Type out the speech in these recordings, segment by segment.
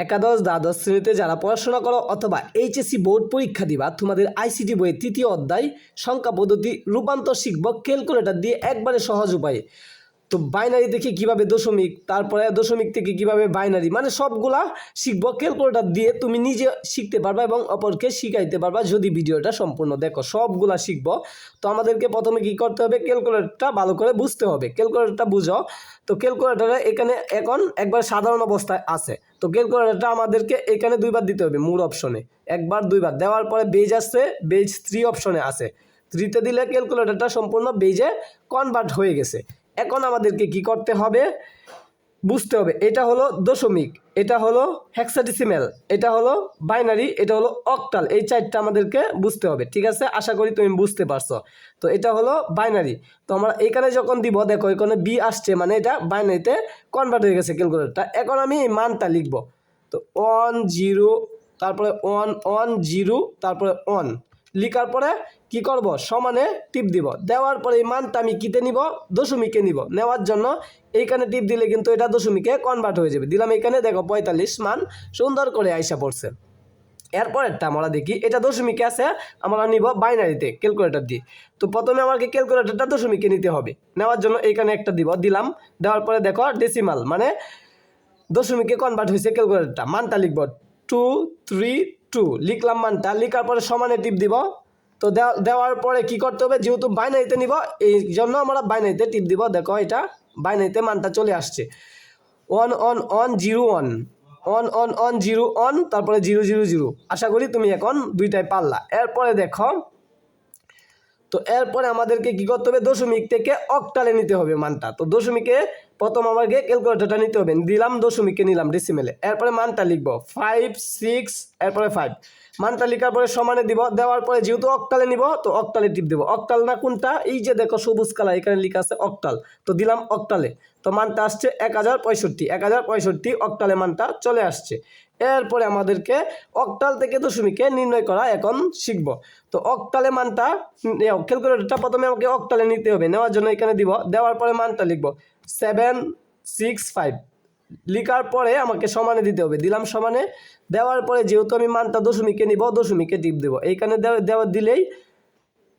একাদশ দ্বাদশ শ্রেণীতে যারা পড়াশোনা করো অথবা এইচএসসি বোর্ড পরীক্ষা দিবা, তোমাদের আইসিটি বইয়ের তৃতীয় অধ্যায় সংখ্যা পদ্ধতি রূপান্তর শিখব ক্যালকুলেটর দিয়ে একবারে সহজ উপায়ে। তো বাইনারি থেকে কিভাবে দশমিক, তারপরে দশমিক থেকে কিভাবে বাইনারি, মানে সবগুলা শিখব ক্যালকুলেটর দিয়ে। তুমি নিজে শিখতে পারবা এবং অপরকে শিখাইতে পারবা যদি ভিডিওটা সম্পূর্ণ দেখো। সবগুলা শিখব। তো আমাদেরকে প্রথমে কি করতে হবে, ক্যালকুলেটরটা ভালো করে বুঝতে হবে। ক্যালকুলেটরটা বুঝো। তো ক্যালকুলেটরে এখানে এখন একবার সাধারণ অবস্থায় আছে। তো ক্যালকুলেটরটা আমাদেরকে এখানে দুইবার দিতে হবে, মূল অপশনে একবার দুইবার দেওয়ার পরে বেজ আসছে, বেজ 3 অপশনে আছে। 3তে দিলে ক্যালকুলেটরটা সম্পূর্ণ বেজে কনভার্ট হয়ে গেছে। এখন আমাদেরকে কি করতে হবে, বুঝতে হবে এটা হলো দশমিক, এটা হলো হেক্সাডেসিমেল, এটা হলো বাইনারি, এটা হলো অক্টাল। এই চারটা আমাদেরকে বুঝতে হবে, ঠিক আছে? আশা করি তুমি বুঝতে পারছো। তো এটা হলো বাইনারি। তো আমরা এখানে যখন দিব, দেখো এখানে বি আসছে, মানে এটা বাইনারিতে কনভার্ট হয়ে গেছে ক্যালকুলেটরটা। এখন আমি এই মানটা লিখব। তো 1 0, তারপরে 1 1 0, তারপরে 1 লিখার পরে কি করব, সমানে টিপ দিব। দেওয়ার পরে এই মানটা আমি কিতে নিব, দশমিকে নিব। নেওয়ার জন্য এইখানে টিপ দিলে কিন্তু এটা দশমিকে কনভার্ট হয়ে যাবে। দিলাম এখানে, দেখো 45 মান সুন্দর করে আইসা পড়ছে। এরপরেরটা আমরা দেখি, এটা দশমিকে আছে, আমরা নিব বাইনারিতে ক্যালকুলেটর দিয়ে। তো প্রথমে আমাকে ক্যালকুলেটরটা দশমিকে নিতে হবে। নেওয়ার জন্য এইখানে একটা দিলাম। দেওয়ার পরে দেখো ডেসিমাল, মানে দশমিকে কনভার্ট হয়েছে ক্যালকুলেটরটা। মানটা লিখব 2 3 2, লিখলাম মানটা। লিখার পরে সমানে টিপ দিব। তো দেওয়ার পরে কি করতে হবে, যেহেতু বাইনারিতে নিব এই জন্য আমরা বাইনারিতে টিপ দিব। দেখো এটা বাইনারিতে মানটা চলে আসছে। 1 1 1 0 1 1 1 1 0 1, তারপরে 0 0 0। আশা করি তুমি এখন দুইটাই পারলা। এরপরে দেখো, তো এরপরে আমাদেরকে কি করতে হবে, দশমিক থেকে অক্টালে নিতে হবে মানটা। তো দশমিকে প্রথম আমাকে ক্যালকুলেটরটা নিতে হবে। দিলাম দশমিকে, নিলাম ডেসিমেলে। এরপরে মানটা লিখবো 5 6, এরপরে 5 মানটা লিখার পরে সমানে দিব। দেওয়ার পরে যেহেতু অক্টালে নিব, তো অক্টালে টিপ দেবো। অক্টাল না কোনটা, এই যে দেখো সবুজ কালার এখানে লেখা আছে অক্টাল। তো দিলাম অক্টালে। তো মানটা আসছে 1065, 1065 অক্টালে মানটা চলে আসছে। এরপরে আমাদেরকে অক্টাল থেকে দশমিকে নির্ণয় করা এখন শিখব। তো অক্টালে মানটা, ক্যালকুলেটরটা প্রথমে আমাকে অক্টালে নিতে হবে। নেওয়ার জন্য এখানে দিব। দেওয়ার পরে মানটা লিখব 7 6 5, লিখার পরে আমাকে সমানে দিতে হবে। দিলাম সমানে। দেওয়ার পরে যেহেতু আমি মানটা দশমিকে নিব, দশমিকে টিপ দেব। এইখানে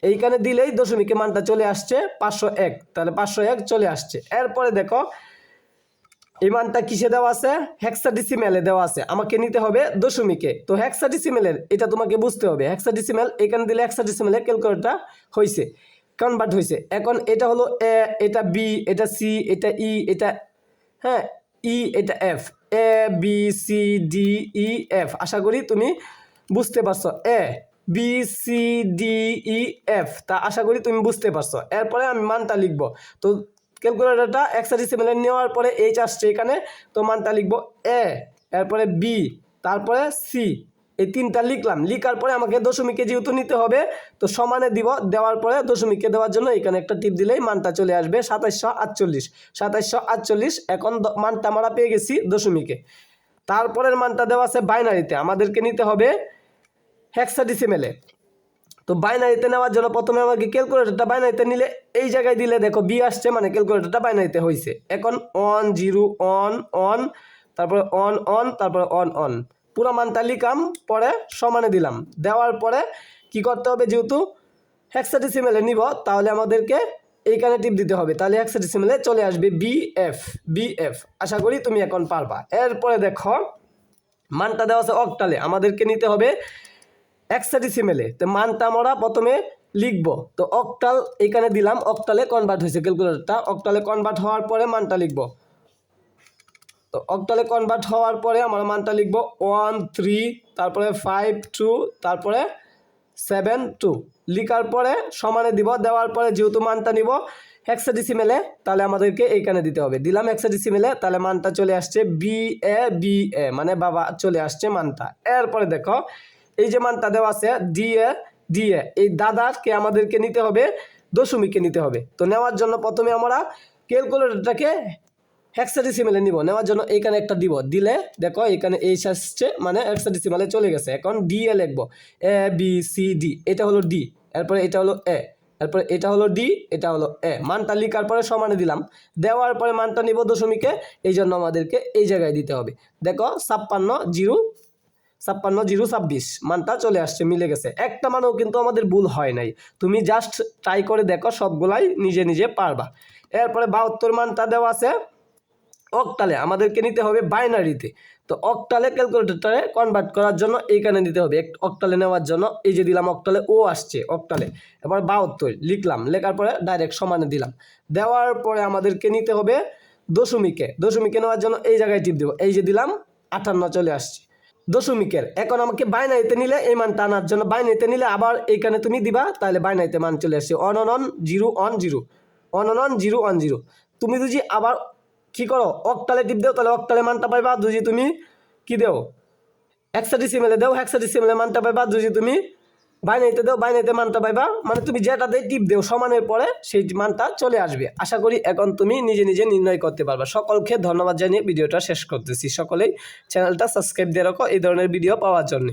এইখানে দিলেই দশমিকে মানটা চলে আসছে 501, তাহলে 501 চলে আসছে। এরপরে দেখো এই মানটা কিসে দেওয়া আছে, হেক্সাডেসিমেলে দেওয়া আছে। আমাকে নিতে হবে দশমিকে। তো হেক্সাডেসিমেলের এটা তোমাকে বুঝতে হবে। হেক্সাডেসিমেল এখানে দিলে হেক্সাডেসিমেলে ক্যালকুলেটরটা হয়েছে, কনভার্ট হয়েছে। এখন এটা হলো এ, এটা বি, এটা সি, এটা ই, এটা হ্যাঁ ই, এটা F. A B C D E F. আশা করি তুমি বুঝতে পারছো। A B C D E F, তা আশা করি তুমি বুঝতে পারছো। এরপরে আমি মানটা লিখবো। তো ক্যালকুলেটরটা হেক্সাডেসিমেলে নেওয়ার পরে এইচ আসছে এখানে। তো মানটা লিখবো এ, এরপরে বি, তারপরে সি, এই তিনটা লিখলাম। লিখার পরে আমাকে দশমিকে যেহেতু নিতে হবে, তো সমানে দিব। দেওয়ার পরে দশমিকে দেওয়ার জন্য এখানে একটা টিপ দিলেই মানটা চলে আসবে 2748, 2748। এখন মানটা আমরা পেয়ে গেছি দশমিকে। তারপরের মানটা দেওয়া আছে বাইনারিতে, আমাদেরকে নিতে হবে হেক্সাডেসিমেলে। তো বাইনারিতে নেওয়ার জন্য প্রথমে আমাকে ক্যালকুলেটরটা বাইনারিতে নিলে এই জায়গায় দিলে দেখো বি আসছে, মানে ক্যালকুলেটরটা বাইনারিতে হয়েছে। এখন 1 0 1 1, তারপরে 1 1, তারপরে 1 1 পুরো মানটা লিখলাম। পরে সমানে দিলাম। দেওয়ার পরে কি করতে হবে, যেহেতু হেক্সাডেসিমেলে নিব তাহলে আমাদেরকে এইখানে টিপ দিতে হবে। তাহলে হেক্সাডেসিমেলে চলে আসবে বিএফ, বিএফ। আশা করি তুমি এখন পারবা। এরপরে দেখো মানটা দেওয়া আছে অক্টালে, আমাদেরকে নিতে হবে হেক্সাডেসিমেলে। তো মানটা আমরা প্রথমে লিখব। তো অক্টাল এখানে দিলাম, অক্টালে কনভার্ট হয়েছে ক্যালকুলেটরটা। অক্টালে কনভার্ট হওয়ার পরে মানটা লিখব। তো অক্টালে কনভার্ট হওয়ার পরে আমরা মানটা লিখব 1 3, তারপরে 5 2, তারপরে 7 2। লিখার পরে সমানে দিব। দেওয়ার পরে যেহেতু মানটা নিব হেক্সাডেসিমেলে, তাহলে আমাদেরকে এইখানে দিতে হবে। দিলাম হেক্সাডেসিমেলে, তাহলে মানটা চলে আসছে বি এ, মানে বাবা চলে আসছে মানটা। এরপরে দেখো এই যে মানটা দেওয়া আছে ডি এ, এই দাদাকে আমাদেরকে নিতে হবে দশমিকে নিতে হবে। তো নেওয়ার জন্য প্রথমে আমরা ক্যালকুলেটরটাকে হেক্সাডেসিমেলে নিব। নেওয়ার জন্য এইখানে একটা দিব। দিলে দেখো এখানে এইচ আসছে, মানে হেক্সাডেসিমেলে চলে গেছে। এখন ডি এ লিখবো, এ বি সি ডি, এটা হলো ডি। এরপরে এটা হলো এ, এরপরে এটা হলো ডি, এটা হলো এ। মানটা লিখার পরে সমানে দিলাম, দেওয়ার পরে মানটা নিব দশমিকে, এই জন্য আমাদেরকে এই জায়গায় দিতে হবে। দেখো 56,026 মানটা চলে আসছে, মিলে গেছে। একটা মানও কিন্তু আমাদের ভুল হয় নাই। তুমি জাস্ট ট্রাই করে দেখো, সবগুলাই নিজে নিজে পারবা। এরপরে 72 মানটা দেওয়া আছে অক্টালে, আমাদেরকে নিতে হবে বাইনারিতে। তো অক্টালে ক্যালকুলেটরে কনভার্ট করার জন্য এইখানে দিতে হবে। অক্টালে নেওয়ার জন্য এই যে দিলাম, অক্টালে ও আসছে অক্টালে। এবার 72 লিখলাম, লেখার পরে ডাইরেক্ট সমানে দিলাম। দেওয়ার পরে আমাদেরকে নিতে হবে দশমিকে নেওয়ার জন্য এই জায়গায় টিপ দেবো, এই যে দিলাম 58 চলে আসছে দশমিকের। এখন আমাকে বাইনারিতে নিলে এই মানটা আনার জন্য, বাইনারিতে নিলে আবার এইখানে তুমি দিবা, তাহলে বাইনারিতে মান চলে আসছে 111 0 তুমি যদি আবার কি করো অক্টালে টিপ দেও, তাহলে অক্টালে মানটা পাইবা। যদি তুমি কি দেও হেক্সাডেসিমেলে দেও, হেক্সাডেসিমেলে মানটা পাইবা। যদি তুমি বাইনারিতে দেও, বাইনারিতে মানটা পাইবা। মানে তুমি যেটাতে টিপ দেও সমানের পরে সেই মানটা চলে আসবে। আশা করি এখন তুমি নিজে নিজে নির্ণয় করতে পারবা। সকলকে ধন্যবাদ জানিয়ে ভিডিওটা শেষ করতেছি। সকলেই চ্যানেলটা সাবস্ক্রাইব দিয়ে রাখো এই ধরনের ভিডিও পাওয়ার জন্য।